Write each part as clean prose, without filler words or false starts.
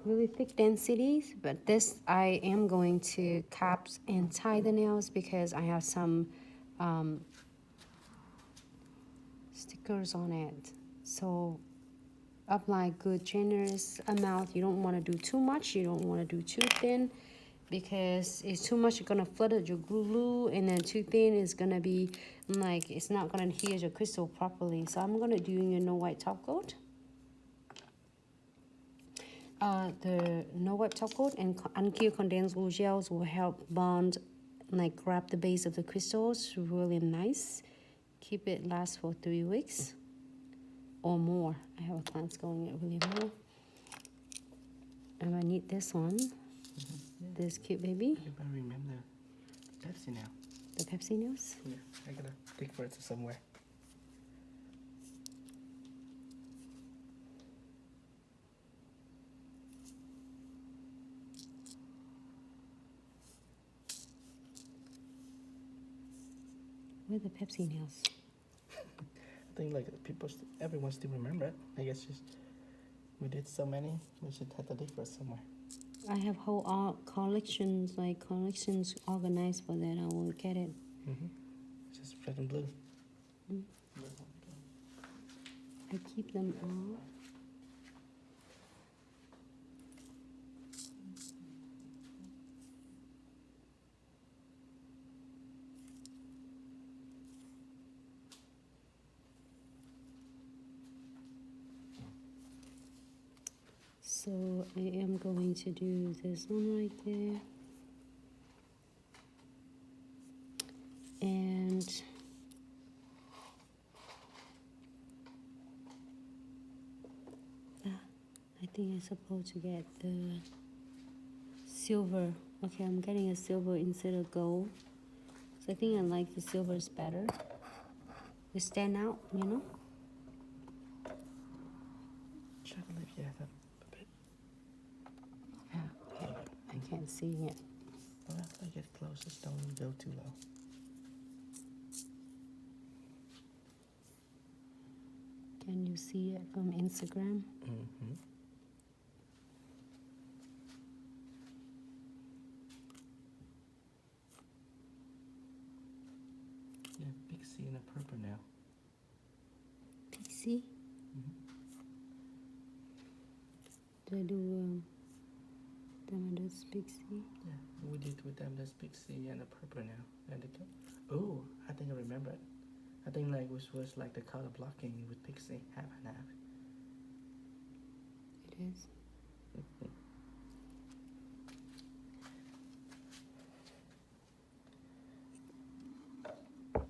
really thick densities, but this I am going to caps and tie the nails because I have some stickers on it. So apply good generous amount. You don't want to do too much, you don't want to do too thin, because it's too much you're gonna flood out your glue, and then too thin is gonna be like it's not gonna adhere your crystal properly. So I'm gonna do your no white top coat. The no white top coat and unclear condensed glue gels will help bond, like grab the base of the crystals really nice. Keep it last for 3 weeks or more. I have a client's going it really more. And I need this one. This cute baby. I remember the Pepsi now. The Pepsi nails? Yeah, I gotta dig for it somewhere. Where are the Pepsi nails? I think like everyone still remember it. I guess just we did so many, we should have to dig for it somewhere. I have whole collections organized for that. I will get it. Just red and blue. I keep them all. So I am going to do this one right there. And I think I'm supposed to get the silver. Okay, I'm getting a silver instead of gold. So I think I like the silvers better. They stand out, you know? Try to lift your head up a bit. Yeah, okay. I can't see it. Well, after I get close, just don't go too low. Can you see it from Instagram? Yeah, Pixie and a purple now. Pixie? Do I do Condensed Pixie? Yeah, we did with them this Pixie and a purple now. And oh, I think I remember it. I think like which was like the color blocking with Pixie, half and half. It is.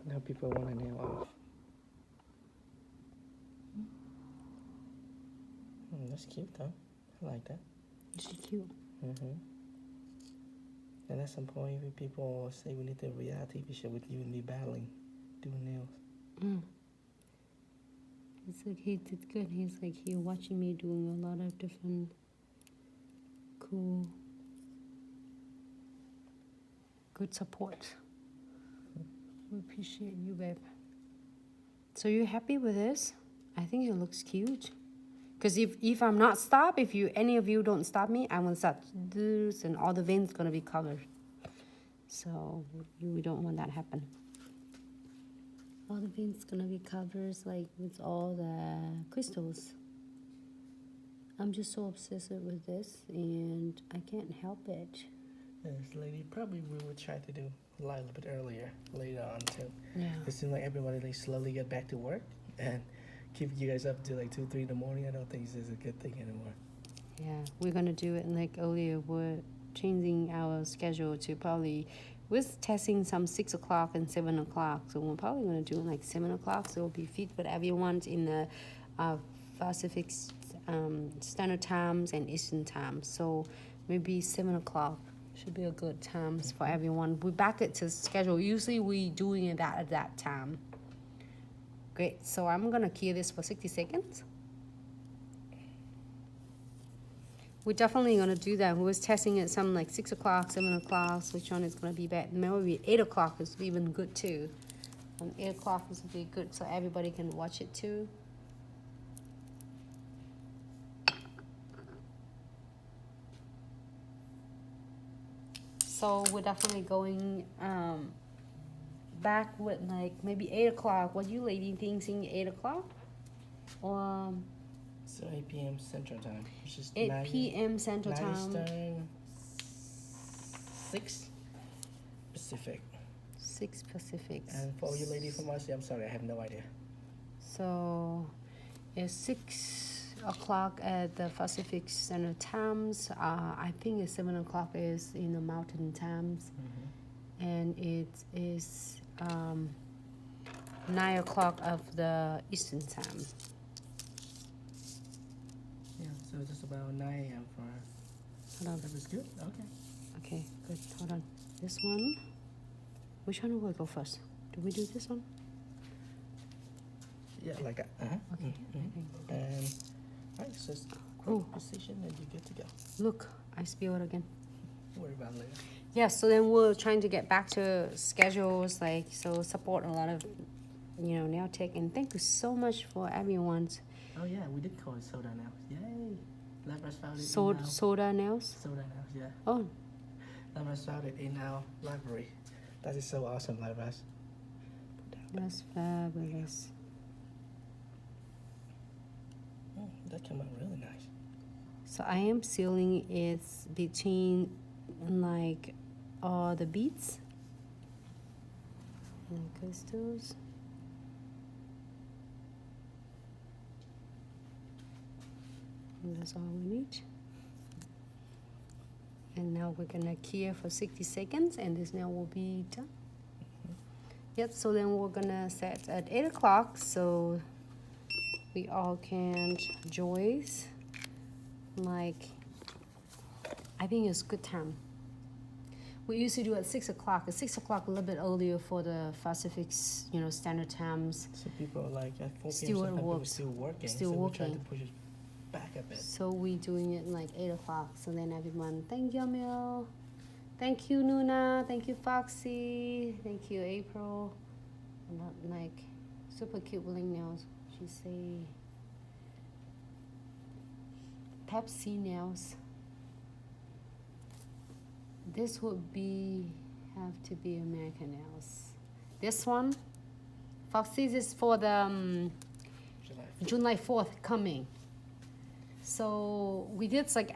Now people want to nail off. That's cute though. I like that. It's cute. And at some point, if people say we need the reality show with you and me battling, doing nails. It's like he did good. He's like he watching me doing a lot of different cool, good support. We appreciate you, babe. So you happy with this? I think it looks cute. Because if I'm not stopped, if any of you don't stop me, I will start this and all the veins gonna be covered. So we don't want that happen. All the veins gonna be covered like with all the crystals. I'm just so obsessed with this and I can't help it. This lady probably we would try to do a little bit earlier, later on too. Yeah. It seems like everybody like slowly get back to work and keep you guys up to like 2, 3 in the morning. I don't think this is a good thing anymore. Yeah, we're gonna do it like earlier. We're changing our schedule to probably we're testing some 6 o'clock and 7 o'clock. So we're probably gonna do it like 7 o'clock. So it'll be fit for everyone in the Pacific Standard Times and Eastern Time. So maybe 7 o'clock should be a good time for everyone. We back it to schedule. Usually we doing it at that time. Great. So I'm gonna cure this for 60 seconds. We're definitely gonna do that. We was testing it some like 6 o'clock, 7 o'clock. So which one is gonna be better? Maybe 8 o'clock is even good too. 8 o'clock is be good so everybody can watch it too. So we're definitely going back with like maybe 8 o'clock. What you lady thinking 8 o'clock? Or So 8 p.m. Central Time, which is 8 p.m. Central 9 Time. Eastern, 6 Pacific. 6 Pacific. And for you lady from Aussie, I'm sorry, I have no idea. So it's 6 o'clock at the Pacific Standard Times. I think it's 7 o'clock is in the Mountain Times. And it is 9 o'clock of the Eastern Time. Yeah, so just about 9 a.m. for Hold on. that was good. Okay. Okay, good. Hold on. This one. Which one will go first? Do we do this one? Yeah, like that. Okay. And right, so just quick position and you're good to go. Look, I spilled again. Worry about it later. Yeah, so then we're trying to get back to schedules, like, so support a lot of, nail tech. And thank you so much for everyone's Oh yeah, we did call it soda nails. Yay! Labras found it soda nails. Soda nails, yeah. Oh, Labras found it in our library. That is so awesome, Labras. that's fabulous. Oh, that came out really nice. So I am sealing it between like all the beads and crystals. And that's all we need. And now we're gonna cure for 60 seconds and this nail will be done. Yep, so then we're gonna set at 8 o'clock so we all can join. Like, I think it's good time. We used to do at 6 o'clock. At 6 o'clock, a little bit earlier for the Pacific, Standard Times. So people are like at 4 p.m. Still sometimes people works. still working. Still so working. we try to push it back a bit. So we doing it like 8 o'clock. So then everyone, thank you, Emil. Thank you, Nuna. Thank you, Foxy. Thank you, April. Not like super cute bling nails. She say Pepsi nails. This would have to be American nails. This one, Foxy's is for the July 4th coming. So we did like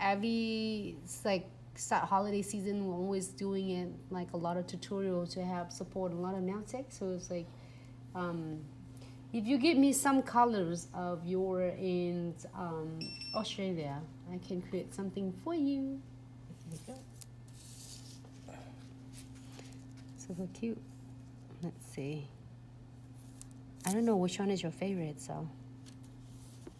start holiday season. We're always doing it like a lot of tutorials to help support a lot of nail tech. So it's like, if you give me some colors of your in Australia, I can create something for you. Okay. Super cute. Let's see. I don't know which one is your favorite, so.